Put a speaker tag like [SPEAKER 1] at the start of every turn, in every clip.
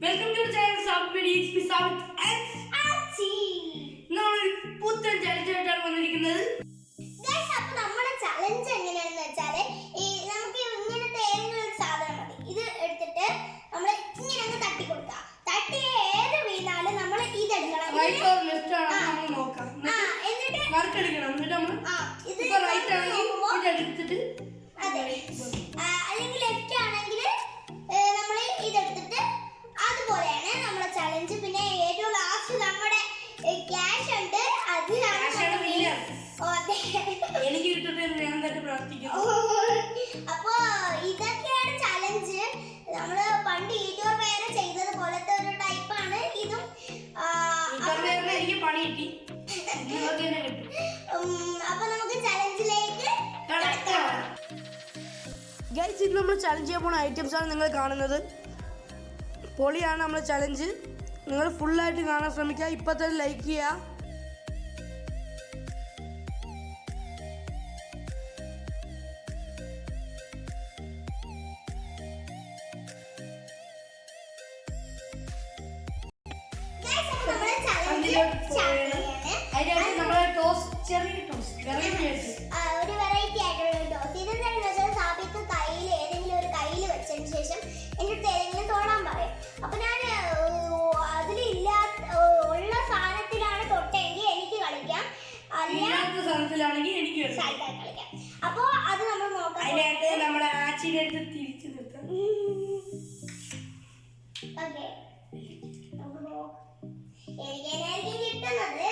[SPEAKER 1] Welcome to the channel South Videos with South and Achi. നമ്മൾ പുത്തൻ ചലഞ്ചായിട്ടാണ് വന്നിരിക്കുന്നത്.
[SPEAKER 2] Guys, അപ്പോൾ നമ്മുടെ ചലഞ്ച് എങ്ങനെയാണെന്ന് വെച്ചാൽ നമുക്ക് ഇങ്ങനത്തെ ഏതെങ്കിലും ഒരു സാധനം മതി. ഇത് എടുത്തിട്ട് നമ്മൾ ഇങ്ങനെ അങ്ങ് തട്ടി കൊടുക്കുക. തട്ടി ഏത് വീണാലും നമ്മൾ ഇതെടുക്കണം.
[SPEAKER 1] റൈറ്റ് ഓർ ലെഫ്റ്റ് ആണോ നമ്മൾ നോക്കാം.
[SPEAKER 2] എന്നിട്ട്
[SPEAKER 1] മാർക്ക് എടുക്കണം. എന്നിട്ട് നമ്മൾ ഇപ്പോൾ റൈറ്റ് ആണെങ്കിൽ ഇത് എടുത്തിട്ട്
[SPEAKER 2] അതെ, അല്ലെങ്കിൽ ലെഫ്റ്റ് ആണെങ്കിൽ നമ്മൾ ഇതെടുത്തിട്ട് അതുപോലെയാണ് നമ്മുടെ ചലഞ്ച്. പിന്നെ ഏറ്റവും ലാസ്റ്റ് നമ്മുടെ ക്യാഷ് ഉണ്ട്.
[SPEAKER 1] എനിക്ക് കിട്ടിട്ട് ഞാൻ തന്നെ പ്രാർത്ഥിക്കുന്നു.
[SPEAKER 2] അപ്പോ ഇതൊക്കെയാണ് ചലഞ്ച്. നമ്മള് പണ്ട് ഈറ്റോർ വേറെ ചെയ്തത് പോലത്തെ ഒരു ടൈപ്പാണ് ഇതും.
[SPEAKER 1] എനിക്ക് പണി കിട്ടി.
[SPEAKER 2] അപ്പൊ നമുക്ക് ചലഞ്ചിലേക്ക് കടക്കാം.
[SPEAKER 1] ഗൈസ്, ഇന്ന് നമ്മൾ ചലഞ്ച് ചെയ്യാൻ പോകുന്ന ഐറ്റംസ് ആണ് നിങ്ങൾ കാണുന്നത്. പൊളിയാണ് നമ്മുടെ ചലഞ്ച്. നിങ്ങൾ ഫുള്ളായിട്ട് കാണാൻ ശ്രമിക്കുക. ഇപ്പം തന്നെ ലൈക്ക് ചെയ്യുക.
[SPEAKER 2] ഒരു വെറൈറ്റി ആയിട്ടുള്ള ടോസ്. ഇതെന്താണെന്ന് വെച്ചാൽ സാബിക്ക് കയ്യിൽ ഏതെങ്കിലും ഒരു കയ്യിൽ വെച്ചതിന് ശേഷം എൻ്റെ അടുത്ത് ഏതെങ്കിലും തൊടാൻ പറയും. അപ്പൊ ഞാൻ അതിലില്ലാത്ത ഉള്ള സാധനത്തിലാണ് തൊട്ടെങ്കിൽ എനിക്ക് കളിക്കാം, അല്ലാത്ത
[SPEAKER 1] സാധനത്തിലാണെങ്കിൽ എനിക്ക്
[SPEAKER 2] കളിക്കാം. അപ്പൊ അത് നമ്മൾ നോക്കാം.
[SPEAKER 1] നമ്മുടെ ആച്ചിയുടെ അടുത്ത് തിരിച്ചു നിർത്താം.
[SPEAKER 2] ഓക്കെ, എനിക്ക് ഏതായിരിക്കും കിട്ടുന്നത്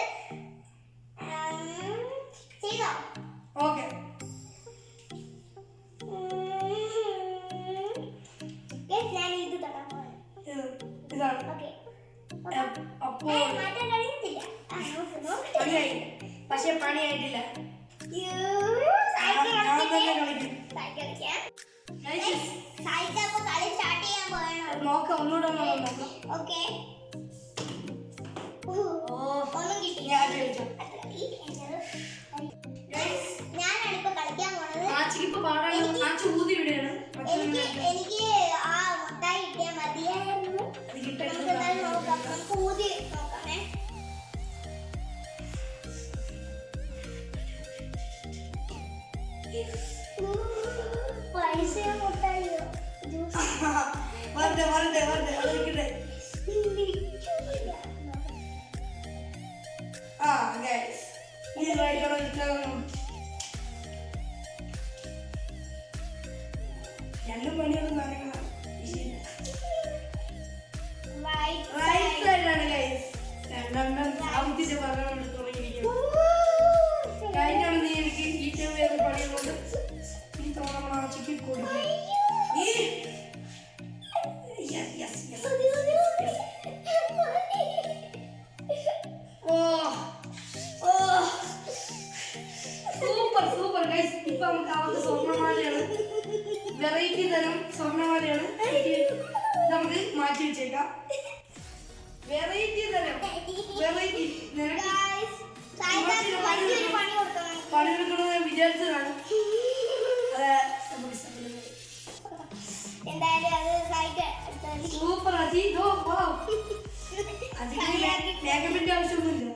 [SPEAKER 2] ചെയ്തോ.
[SPEAKER 1] ഓക്കെ,
[SPEAKER 2] ഞാൻ ഇത് തൊടാൻ പോവാം.
[SPEAKER 1] ഇതാണ്.
[SPEAKER 2] ഓക്കെ,
[SPEAKER 1] അപ്പോൾ
[SPEAKER 2] മാറ്റാൻ കഴിയത്തില്ല.
[SPEAKER 1] പക്ഷെ പണിയായിട്ടില്ല. നോക്കാം, ഒന്നുകൂടെ നോക്കാം.
[SPEAKER 2] ഓക്കെ, ഞാനാണിപ്പോ കളിക്കാൻ പോണത്. എനിക്ക് ആ മുട്ടായി കിട്ടിയാൽ മതിയായിരുന്നു. നോക്കാം, നമുക്ക് ഊതി നോക്കാമേ. പൈസ മുട്ടായിയോ
[SPEAKER 1] രണ്ടും പണിയൊന്നും നടക്കണം. കഴിഞ്ഞാണ് നീ എനിക്ക് ഏറ്റവും വേറെ പണിയുകൊണ്ട് ഈ തവണ ആച്ചിക്ക് കൊടുക്കും. Super super guys. ഇപ്പൊ നമുക്ക് അവർക്ക് സ്വർണ്ണമാലയാണ്, വെറൈറ്റി തരം സ്വർണ്ണമാലയാണ്. നമുക്ക് മാറ്റി വെച്ചേക്കാം. വെറൈറ്റി തരം വെറൈറ്റി പണിയെടുക്കണമെന്ന് വിചാരിച്ചതാണ്. സൂപ്പർ അജി. മേക്കപ്പിന്റെ ആവശ്യമൊന്നുമില്ല.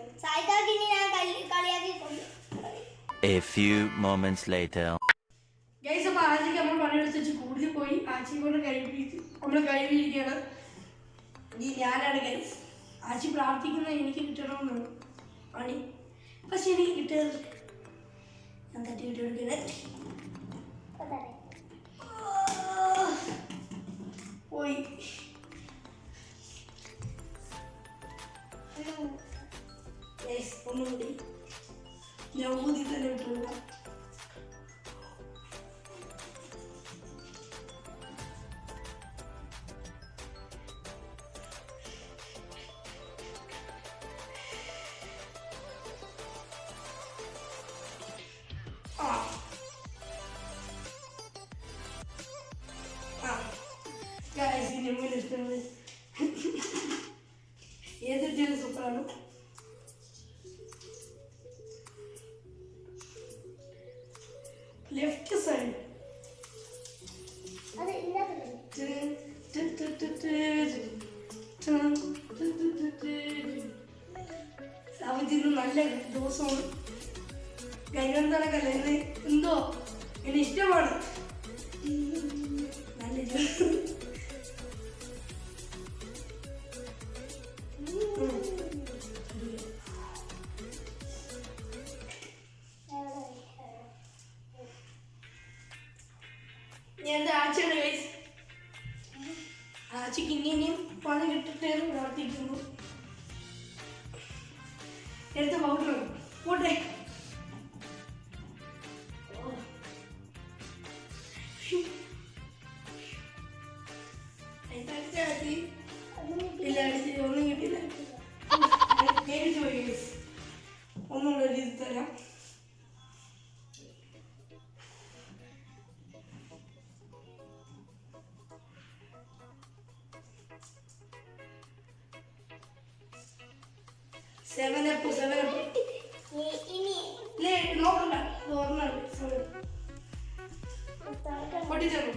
[SPEAKER 3] A few moments later.
[SPEAKER 1] Guys, അപ്പൊ ആച്ചിക്ക് നമ്മൾ പണിയെടുത്ത് കൂടുതൽ പോയി ആച്ചി കൊണ്ട് നമ്മള് കഴിവിരിക്കുകയാണ്. ഈ ഞാനാണ് ഗൈസ്. ആച്ചി പ്രാർത്ഥിക്കുന്നത് എനിക്ക് കിട്ടണമെന്നാണ് പണി. പക്ഷെ എനിക്ക് കിട്ടിയത് ഞാൻ തട്ടി കിട്ടിയെടുക്കുന്നത് പോയി. ഒന്നുകൂടി ഞാൻ ഊതി തന്നെ വിട്ടുള്ള. ഏതൊരു സൂപ്പറാണ്. ലെഫ്റ്റ് സൈഡ് സാബിന് നല്ല ദിവസമാണ്. കൈകണ്ടനക്കല്ല എന്നെ എന്തോ എന്നെ ഇഷ്ടമാണ്. നല്ല ഞാൻ ആഴ്ചയാണ് ഗൈസ്. ആഴ്ചക്ക് ഇനിയും പണി കിട്ടട്ടെ എന്ന് പ്രാർത്ഥിക്കുന്നു. എടുത്ത പൗഡർ പോട്ടെ. ഇല്ല അടിച്ച് ഒന്നും കിട്ടിയില്ല. പേടിച്ചു പോയി ഗൈസ്. ഒന്നുകൂടെ എഴുതി തരാം. സെവനപ്പ് നോക്കണ്ട പൊട്ടിച്ചേർന്നു.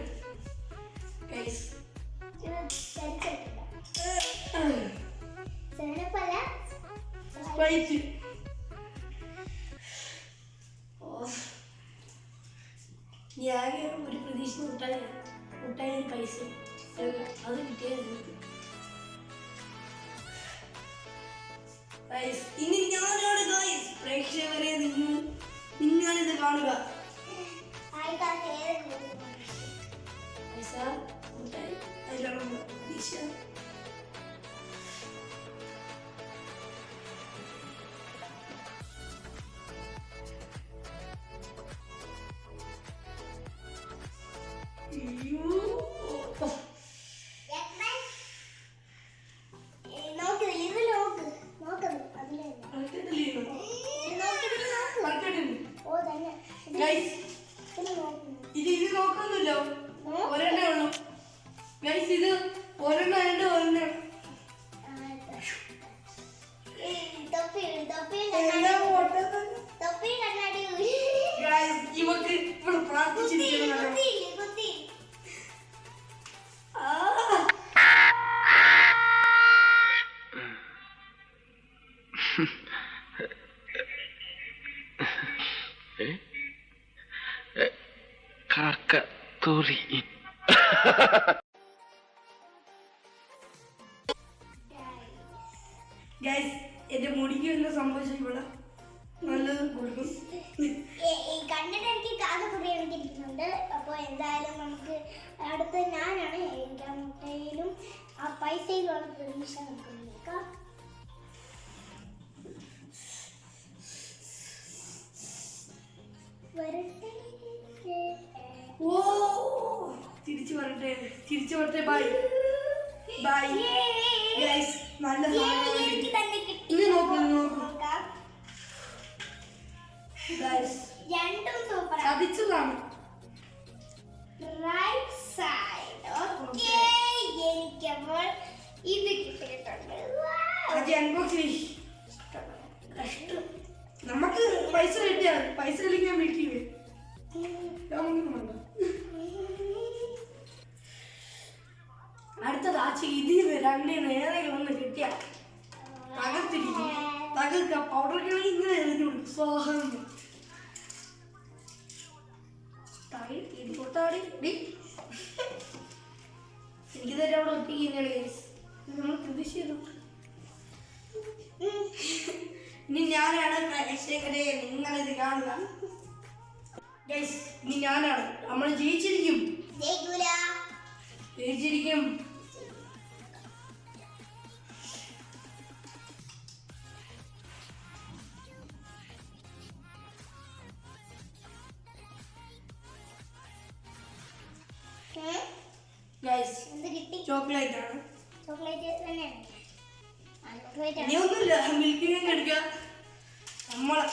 [SPEAKER 1] സ്പൈറ്റ് ഞാൻ ഒരു പ്രതീക്ഷ മുട്ടായി പൈസ അത് കിട്ടിയത്. ഇനി ഞാനാണ് ഗൈസ്. പ്രേക്ഷകരെ നിങ്ങളിത് കാണുക. പൈസ മുട്ടായി അതിലാണ് പ്രതീക്ഷ. ഇത് നോക്കൊന്നുമില്ലോ. ഒരെണ്ണേ ഉള്ളൂ ഗൈസ്. ഇത് ഒരെണ്ണം ആയിട്ട് ഒരെണ്ണം ഇവക്ക് ഇപ്പോൾ പ്രാർത്ഥിച്ചിരിക്കുന്നു.
[SPEAKER 4] Kakak
[SPEAKER 1] ഗൈസ് എന്റെ മുടിക്ക് എന്താ സംഭവിച്ചു? ഇവിടെ നല്ലത് കൊടുക്കും.
[SPEAKER 2] കണ്ടിട്ട് എനിക്ക് കാതുകുറിയിരിക്കുന്നുണ്ട്. അപ്പോൾ എന്തായാലും നമുക്ക് അടുത്ത ഞാനാണ് എനിക്ക് മുട്ടയിലും ആ പൈസയിലുള്ള പ്രതീക്ഷ നമുക്ക് നോക്കാം.
[SPEAKER 1] ഓ തിരിച്ചു വരട്ടെ. Bye bye guys. നല്ല ഇനി നോക്കാം ഗൈസ്.
[SPEAKER 2] രണ്ടും സൂപ്പർ.
[SPEAKER 1] ചതിച്ചതാണ്.
[SPEAKER 2] Right side. ഓക്കേ എനിക്കപ്പോൾ ഇത് കിട്ടിയിട്ടുണ്ട്.
[SPEAKER 1] കഷ്ടം. നമുക്ക് പൈസ കിട്ടിയാൽ പൈസ കളിക്കാൻ വീട്ടിൽ വരും. അടുത്തത് ആച്ചി ഇതിൽ രണ്ടേ നേരെ ഒന്ന് കിട്ടിയ തകർക്ക പൗഡർ കിളി ഇങ്ങനെ എറിഞ്ഞു കൊടുക്കും. സ്വാഹം എനിക്ക് തന്നെ അവിടെ ഒട്ടിക്കുന്നതാണ് ഗൈസ്. നമ്മൾ പ്രതീക്ഷ ചെയ്തു. ഇനി ഞാനാണ് പ്രേക്ഷകരെ നിങ്ങളിത് കാണുക ഗൈസ്. ഇനി ഞാനാണ്. നമ്മൾ ജയിച്ചിരിക്കും. ഗൈസ് ചോക്ലേറ്റ് ആണ്. ഇനി ഒന്നുമില്ല. മിൽക്ക് കേക്ക് എടുക്കുക. നമ്മളെ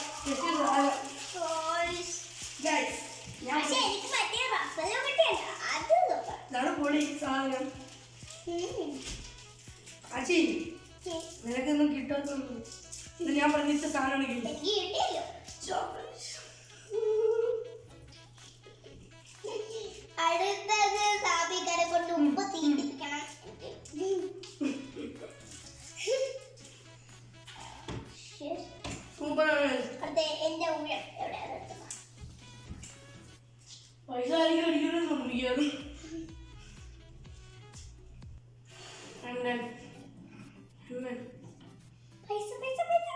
[SPEAKER 1] ഇതാണ് പൊളി സാധനം. ആച്ചി നിനക്കൊന്നും കിട്ടാത്തൊന്നും ഇത് ഞാൻ പ്രതീക്ഷിച്ച സാധനമാണ്.
[SPEAKER 2] അടുത്തത് സാബികരെ കൊണ്ട് ഉപ്പ് തീണ്ടിപ്പിക്കണം.
[SPEAKER 1] എണ്ണൻ എണ്ണൻ
[SPEAKER 2] പൈസ പൈസ പൈസ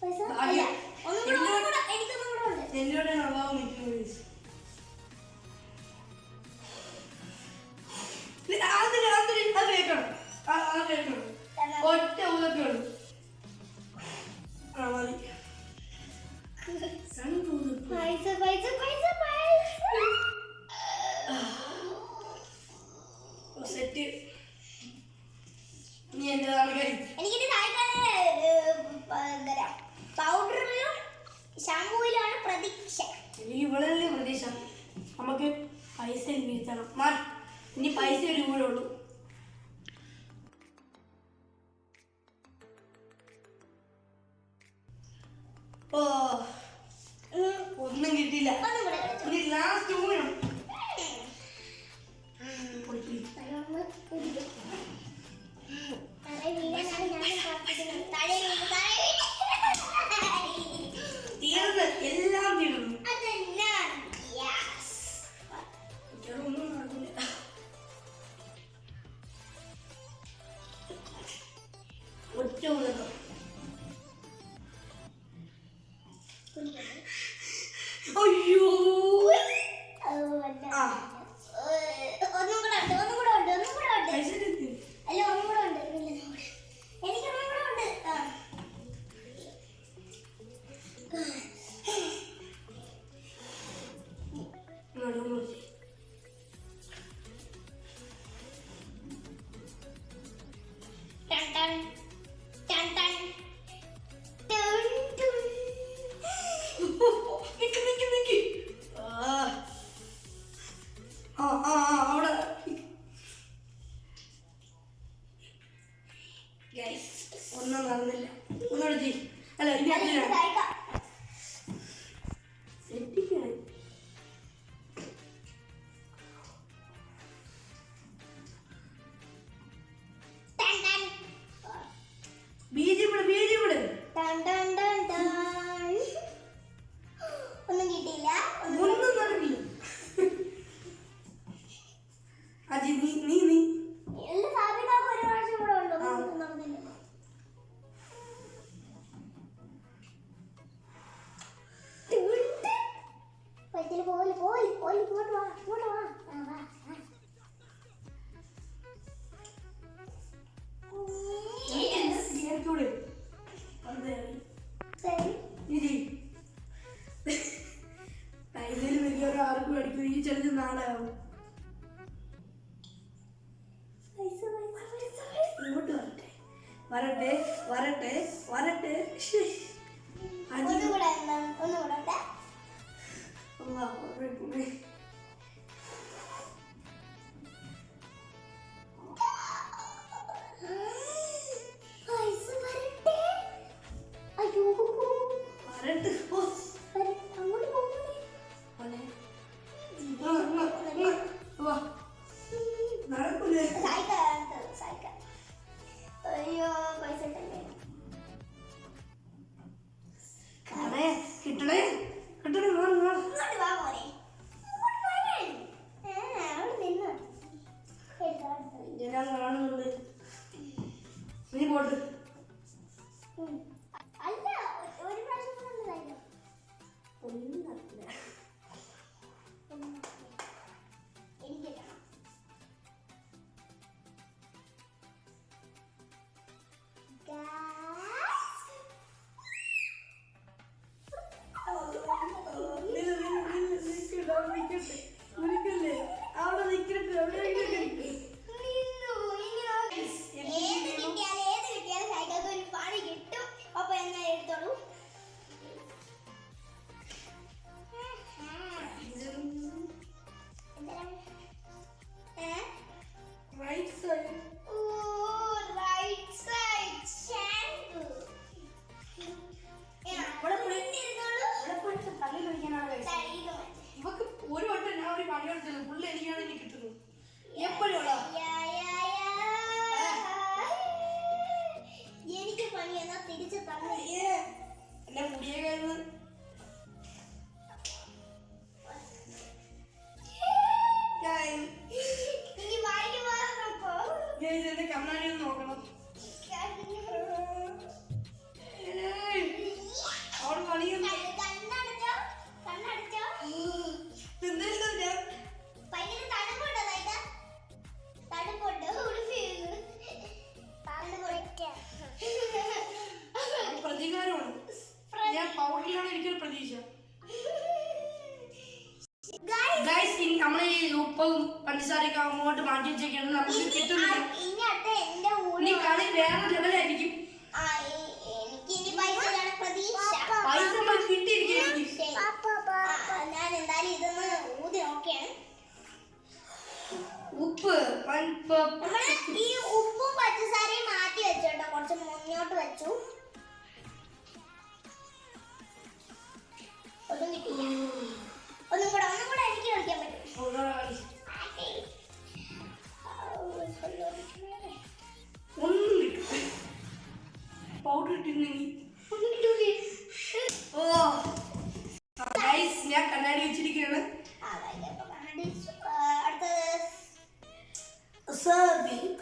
[SPEAKER 2] പൈസ അല്ല ഒന്നും കൂടെ എനിക്കൊന്നും കൂടെ ഉണ്ട്.
[SPEAKER 1] എന്നോട് അള്ളാഹു നിൽക്കുന്നു അത് കേൾക്കണം അത് കേൾക്കണം ഒറ്റ ഊതൊക്കെ ഉള്ളു ആ മതി രണ്ട് ഊതൊക്കെ
[SPEAKER 2] പൈസ പൈസ പൈസ
[SPEAKER 1] സെറ്റ് നീ എൻ്റെ ആൾക്കാർ
[SPEAKER 2] എനിക്കിത് പൗഡറിലും ഷാമ്പൂയിലാണ് പ്രതീക്ഷ.
[SPEAKER 1] എനിക്ക് ഇവളല്ലേ പ്രതീക്ഷ നമുക്ക് പൈസ വീഴ്ത്തണം മാറി ഇനി പൈസ ഒരു കൂടെ ഉള്ളൂ ഓ ഒന്നും കിട്ടിയില്ല
[SPEAKER 2] ഒന്നും കൂടെ കളിച്ചോ.
[SPEAKER 1] ഇനി ലാസ്റ്റ് ഊണം
[SPEAKER 2] നല്ലോണം കുടിക്കും. താഴെ വീഴാനാണ് ഞാൻ പ്രാർത്ഥിക്കുന്നത്. താഴെ വീഴും, താഴെ വീഴും.
[SPEAKER 1] തീർന്ന് എല്ലാം തീർന്നു
[SPEAKER 2] അതെന്നാണ്? Yes.
[SPEAKER 1] ഒന്നും നടക്കില്ല ഒറ്റ ഉദകം അയ്യോ
[SPEAKER 2] അതുമല്ല.
[SPEAKER 1] ആ
[SPEAKER 2] ഒന്നും കൂടെ ഉണ്ട്, ഒന്നും കൂടെ ഉണ്ട്, ഒന്നും കൂടെ ഉണ്ട്.
[SPEAKER 1] പൈസ കിട്ടി
[SPEAKER 2] അല്ല, ഒന്നും കൂടെ ഉണ്ട്. ഇല്ല, ഒന്നും കൂടെ. എനിക്കൊന്നും കൂടെ ഉണ്ട്. ആ. ടൺ ടൺ. ടൺ ടൺ. ടൺ ടൺ.
[SPEAKER 1] നിക്ക് നിക്ക് നിക്ക് അവിടെ ഗൈസ് ഒന്നും നടന്നില്ല ഒന്നുകൂടെ ചെയ് അല്ല ഇനി
[SPEAKER 2] അത് ഇത്
[SPEAKER 1] അടുത്ത
[SPEAKER 2] കഴിക്കാം.
[SPEAKER 1] സെറ്റിക്കാണ്
[SPEAKER 2] ടൺ ടൺ.
[SPEAKER 1] ബീജിവിടെ
[SPEAKER 2] ടൺ ടൺ ടൺ ടൺ. ഒന്നും കിട്ടിയില്ല.
[SPEAKER 1] ഒന്നും നടക്കില്ല അജി നീ
[SPEAKER 2] എല്ലാ സാബികാക്കും ഒരു പ്രാവശ്യം കൂടെ ഉണ്ട്.
[SPEAKER 1] ആ.
[SPEAKER 2] ഒന്നും നടന്നില്ല. ഉണ്ട്. പൈസയില് പോല് പോല് പോല് ഇങ്ങോട്ട് വാ, ഇങ്ങോട്ട് വാ. ആ, വാ, ആ.
[SPEAKER 1] കേട്ടൂടെ അതെ
[SPEAKER 2] ശരി.
[SPEAKER 1] ഇരി പൈസയിൽ വലിയൊരു ആർക്കും അടിക്കും ഈ ചെറിയ നാളെ ആവും
[SPEAKER 2] പൈസ പൈസ പൈസ പൈസ.
[SPEAKER 1] ഇങ്ങോട്ട് വരട്ടെ വരട്ടെ വരട്ടെ വരട്ടെ ശ്ശേ. അജി
[SPEAKER 2] ഒന്നും കൂടെ ഉണ്ട്, ഒന്നും കൂടെ ഉണ്ട്.
[SPEAKER 1] അള്ളാ, ഉറപ്പുണ്ട്.
[SPEAKER 2] പൈസ വരട്ടെ. അയ്യോ.
[SPEAKER 1] വരട്ടെ ഓ
[SPEAKER 2] വരട്ടെ. അങ്ങോട്ട് പോകുന്നേ.
[SPEAKER 1] മോനെ. വാ നടക്കൂലേ
[SPEAKER 2] സൈക്കിൾ. അയ്യോ, പൈസ ഇട്ടല്ലേ.
[SPEAKER 1] കിട്ടണേ കിട്ടണേ കിട്ടണേ മാറി മാറി
[SPEAKER 2] ഇങ്ങോട്ട് വാ മോനെ. ഇങ്ങോട്ട് വരാൻ. അവിടെ നിന്ന്. എടുത്തോ, എടുത്തോ.
[SPEAKER 1] ഞാൻ കാണുന്നുണ്ട് നീ പോട്ട്
[SPEAKER 2] അല്ല, ഒരു പ്രാവശ്യം കൂടെ ഒന്ന് കഴിക്കാം.
[SPEAKER 1] ഒന്നും നടക്കില്ല
[SPEAKER 2] എനിക്ക് കാണാം.
[SPEAKER 1] അവിടെ നിൽക്കട്ടെ അവിടെ നിൽക്കട്ടെ
[SPEAKER 2] ഏത് കിട്ടിയാലും സൈക്കിൾക്ക് ഒരു പണി കിട്ടും. അപ്പൊ എന്നാ എടുത്തോളൂ.
[SPEAKER 1] റൈറ്റ് സൈഡ് തള്ളി കഴിക്കാനാണ് ഇവക്ക് ഒരു വട്ടം ഞാൻ ഒരു പണി എടുത്തത് പുള്ളി എനിക്കാണ് എനിക്ക് കിട്ടുന്നത് എപ്പോഴും നമ്മൾ ഈ ഉപ്പും പഞ്ചസാരയൊക്കെ അങ്ങോട്ട് മാറ്റി വെച്ചേക്കാണ് നമുക്ക് കിട്ടുന്നില്ല.
[SPEAKER 2] ഇനി അടുത്ത എന്റെ
[SPEAKER 1] ഇനി കളി വേറെ ലെവലായിരിക്കും.
[SPEAKER 2] എനിക്ക് ഇനി പൈസയാണ് പ്രതീക്ഷ.
[SPEAKER 1] പൈസ നമ്മൾ കിട്ടിയിരിക്കും.
[SPEAKER 2] ഞാൻ എന്തായാലും ഇതൊന്ന് ഊതി നോക്കിയാണ്.
[SPEAKER 1] ഉപ്പ്
[SPEAKER 2] നമ്മള് ഈ ഉപ്പും പഞ്ചസാരയും മാറ്റി വെച്ചോട്ടോ, കുറച്ച് മുന്നോട്ട് വെച്ചു. ഒന്നും കിട്ടില്ല. ഒന്നും കൂടെ എനിക്ക് കളിക്കാൻ പറ്റും.
[SPEAKER 1] ഒന്നും കിട്ടും. പൗഡർ ഇട്ടിരുന്നെങ്കിൽ ഓ ഗൈസ്, ഞാൻ കണ്ണാടി വെച്ചിരിക്കുകയാണ്.
[SPEAKER 2] അടുത്തത്
[SPEAKER 1] സർവിങ്.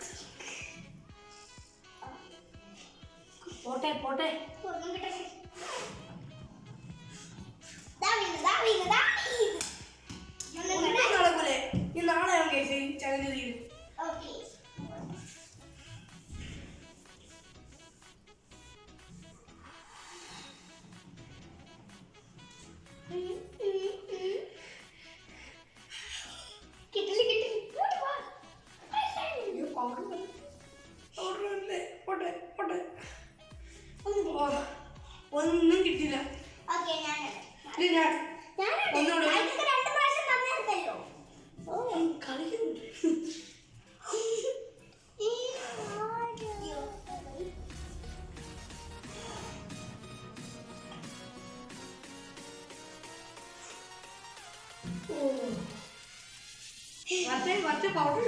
[SPEAKER 1] പോട്ടെ പോട്ടെ.
[SPEAKER 2] ഒന്നും കിട്ടട്ടെ. ദാ വീണ്.
[SPEAKER 1] ഒന്നും നടക്കൂലേ. ഈ നാളെ കേസ് ചലഞ്ച് ചെയ്യും.
[SPEAKER 2] ഓക്കേ. കിട്ടില്ല.
[SPEAKER 1] ഒന്നും കിട്ടില്ല.
[SPEAKER 2] ഓക്കേ,
[SPEAKER 1] ഞാൻ ഒന്നുകൂടെ
[SPEAKER 2] രണ്ട് പ്രാവശ്യം തന്നേർത്തല്ലോ.
[SPEAKER 1] കളിക്കുന്നുണ്ട്. മറ്റേ പൗഡർ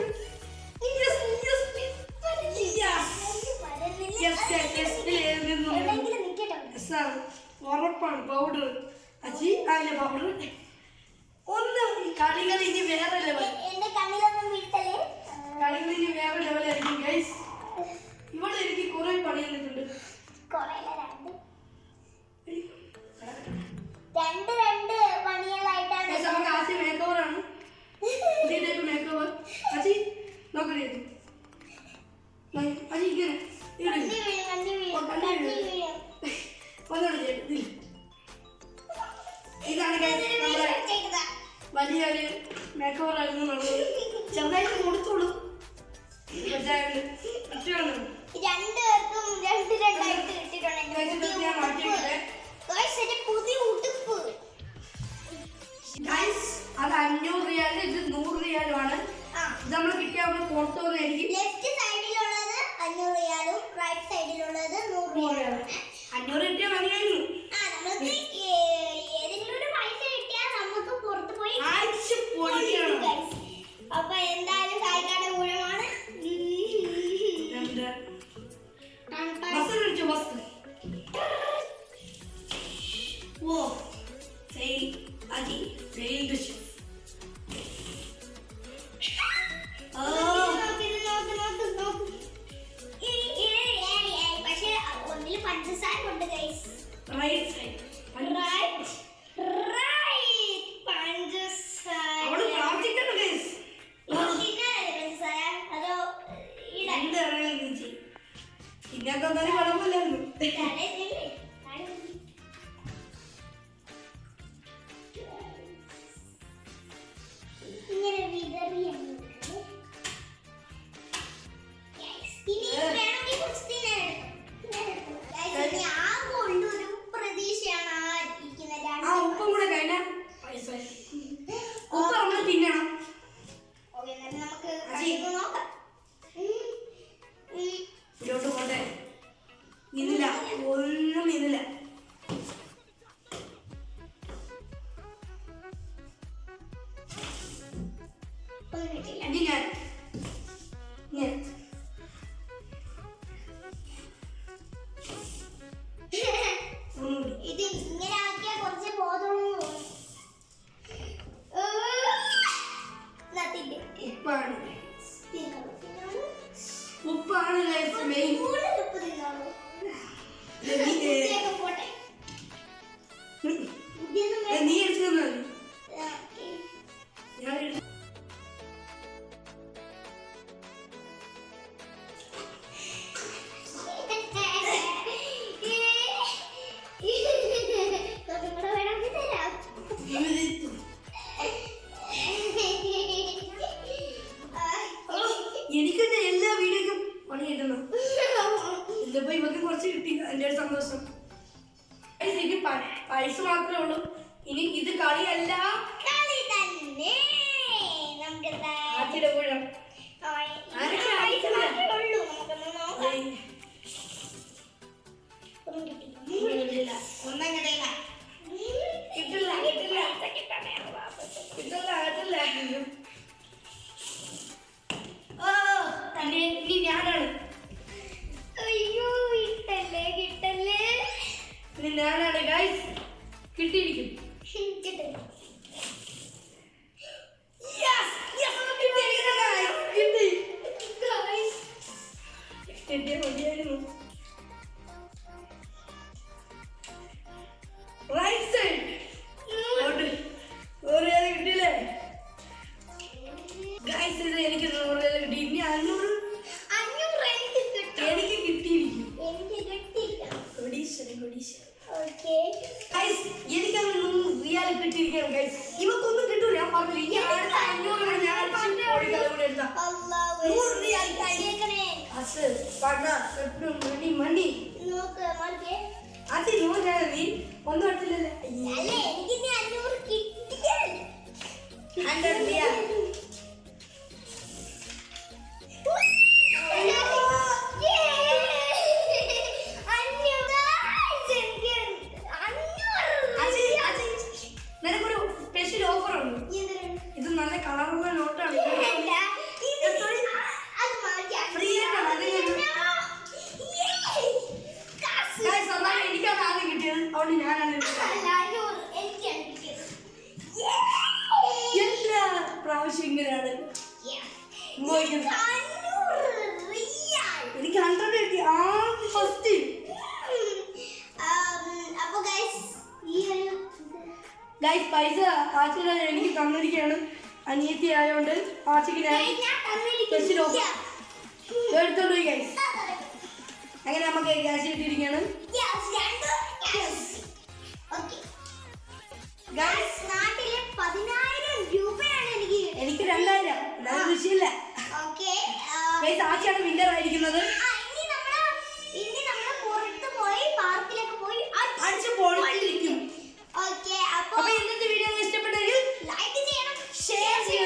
[SPEAKER 1] ഉറപ്പാണ് പൗഡർ. അജി അതിലെ പൗഡർ. ഒന്ന് കളികൾ ഇനി വേറെ ലെവൽ.
[SPEAKER 2] എന്റെ കണ്ണിലൊന്നും വീഴ്ത്തല്ലേ.
[SPEAKER 1] കളികൾ ഇനി വേറെ ലെവലായിരിക്കും ഗൈസ്. ഇവിടെ എനിക്ക് കുറെ പണി തന്നിട്ടുണ്ട്.
[SPEAKER 2] രണ്ട് പണികളായിട്ടാണ്.
[SPEAKER 1] നമുക്ക് ആദ്യം മേക്ക് ഓവർ ആണ്. പുതിയ ടൈപ്പ് മേക്ക് ഓവർ. അജി നോക്കണേ. അജി ഇങ്ങനെ ഇതാണ് നമ്മളെ വലിയൊരു മേക്ക് ഓവർ ആയിരുന്നു. നമ്മൾ ചെറുതായിട്ട് കൊടുത്തോളൂ.
[SPEAKER 2] രണ്ടുപേർക്കും രണ്ടായിട്ട് കിട്ടിയിട്ടുണ്ട്. പുതിയ ഉടുപ്പ്.
[SPEAKER 1] അത് 500 റിയാലും ഇത് 100 റിയാലുമാണ്. ഇത് നമ്മൾ കിട്ടിയ നമ്മൾ പുറത്തു പോകുന്നതായിരിക്കും.
[SPEAKER 2] Left സൈഡിലുള്ളത് 500 റിയാലും right സൈഡിലുള്ളത് 100 റിയാലും.
[SPEAKER 1] 500 കിട്ടിയാൽ മതിയായിരുന്നു.
[SPEAKER 2] നമുക്ക് ഏതെങ്കിലും ഒരു പൈസ കിട്ടിയാൽ നമുക്ക് പുറത്ത് പോയി
[SPEAKER 1] പൊളിക്കണം.
[SPEAKER 2] അപ്പൊ എന്തായാലും സായിക്കാരുടെ ഊഴമാണ്.
[SPEAKER 1] ബസ് വിളിച്ചു. ബസ് ഓ അജി
[SPEAKER 2] പക്ഷെ ഒന്നില് പഞ്ചസാര കൊണ്ട് ഗൈസ്.
[SPEAKER 1] റൈറ്റ് സൈഡ്
[SPEAKER 2] പഞ്ചസാര
[SPEAKER 1] പ്രാർത്ഥിക്കണം ഗൈസ്.
[SPEAKER 2] പഞ്ചസാര അതോ
[SPEAKER 1] ഇന്നത്തെ കുഴപ്പമില്ലായിരുന്നു.
[SPEAKER 2] ഇങ്ങനെ വിതറി ഇനി വേണമെങ്കിൽ കുറച്ച് തിന്നാൻ ആകൊണ്ടൊരു പ്രതീക്ഷയാണ് ആ ഇരിക്കുന്നത്.
[SPEAKER 1] ആ ഉപ്പും കൂടെ കഴിഞ്ഞാൽ പൈസ ഉപ്പ് നമ്മൾ തിന്നണം.
[SPEAKER 2] ഓക്കെ, എന്നാലും നമുക്ക് കഴിയുമ്പോൾ നോക്കാം.
[SPEAKER 1] ഇങ്ങോട്ട് പോട്ടെ. നിന്നില്ല, ഒന്നും നിന്നില്ല.
[SPEAKER 2] ഒന്നും കിട്ടില്ല.
[SPEAKER 1] അജി ഞാൻ
[SPEAKER 2] ഇത് ഇങ്ങനെ ആക്കിയാൽ കുറച്ച് ബോധമുള്ളൂ.
[SPEAKER 1] ഉപ്പാണ് മെയിൻ.
[SPEAKER 2] ഉപ്പ് തിന്നോളൂ. പോട്ടെ.
[SPEAKER 1] നീ എടുത്തു
[SPEAKER 2] ഓക്കെ.
[SPEAKER 1] ഞാൻ സന്തോഷം. ഇത് പൈസ മാത്രമേ ഉള്ളൂ. ഇനി ഇത് കളിയല്ല,
[SPEAKER 2] കളി തന്നെ. നമുക്കെന്താ
[SPEAKER 1] ആദ്യയുടെ കൂടെ
[SPEAKER 2] പൈസ മാത്രമേ ഉള്ളൂ. നമുക്കൊന്ന് നോക്കാം. ഒന്നും കിട്ടില്ല.
[SPEAKER 1] ഒന്നും കിട്ടില്ല. കിട്ടില്ല കിട്ടില്ല കിട്ടില്ല കിട്ടില്ല. ഓ ഇനി ഞാനാണ്.
[SPEAKER 2] അയ്യോ കിട്ടല്ലേ കിട്ടല്ലേ.
[SPEAKER 1] ഇനി ഞാനാണ് ഗൈസ്. കിട്ടിയിരിക്കും.
[SPEAKER 2] കിട്ടില്ല.
[SPEAKER 1] Yes! Yes! കിട്ടിയിരിക്കുന്നു guys. കിട്ടി. കിട്ടിയ മതിയായിരുന്നു. Right side. ഒരു കിട്ടിയില്ലേ ഗൈസ്? ഇത് എനിക്ക് 100 കിട്ടി. ഇനി 500 എനിക്ക് കിട്ടിയിരിക്കും. ഗൈസ് എനിക്കത് 100 റിയാൽ കിട്ടിയിരിക്കണം ഗൈസ്. ഇവക്കൊന്നും കിട്ടൂല, ഞാൻ പറഞ്ഞില്ല. ഇനി അടുത്ത 500 ഞാൻ എടുത്താ 100 റിയാൽ അസ് പണ കെട്ടു മണി മണി അത് നീ ഒന്നും എടുത്തില്ലല്ലേ. 100 റിയാൽ. നിനക്കൊരു സ്പെഷ്യൽ ഓഫർ ഉണ്ട്. ഇത് നല്ല കളറുള്ള നോട്ടാണ്. എനിക്കാണ് ആദ്യം കിട്ടിയത്, അതുകൊണ്ട് ഞാനാണ് എല്ലാ പ്രാവശ്യം ഇങ്ങനെയാണ്. എനിക്ക് 100 കിട്ടി ഫസ്റ്റ്. ഗൈസ് പൈസ ആച്ചിന് എനിക്ക് തന്നിരിക്കുകയാണ്. അനിയത്തി ആയതുകൊണ്ട് ആച്ചിക്ക് ഞാൻ സ്പെഷ്യൽ ഓഫർ എടുത്തോണ്ട് പോയി ഗൈസ്. അങ്ങനെ നമുക്ക് ക്യാഷ് കിട്ടിയിരിക്കുകയാണ്.
[SPEAKER 2] നാട്ടിലെ 10,000 രൂപയാണ്
[SPEAKER 1] എനിക്ക് 2000. നല്ല വിഷയമില്ല ഗൈസ്. ആച്ചിയാണ് വിന്നർ ആയിരിക്കുന്നത്.
[SPEAKER 2] ഇനി നമ്മള് പുറത്ത് പോയി പാർക്കിലൊക്കെ പോയി
[SPEAKER 1] അടിച്ച് പൊളിച്ചിരിക്കും.
[SPEAKER 2] ഓക്കെ.
[SPEAKER 1] അപ്പൊ ഇന്നത്തെ വീഡിയോ ഇഷ്ടപ്പെട്ടെങ്കിൽ
[SPEAKER 2] ലൈക്ക് ചെയ്യണം,
[SPEAKER 1] ഷെയർ ചെയ്യണം.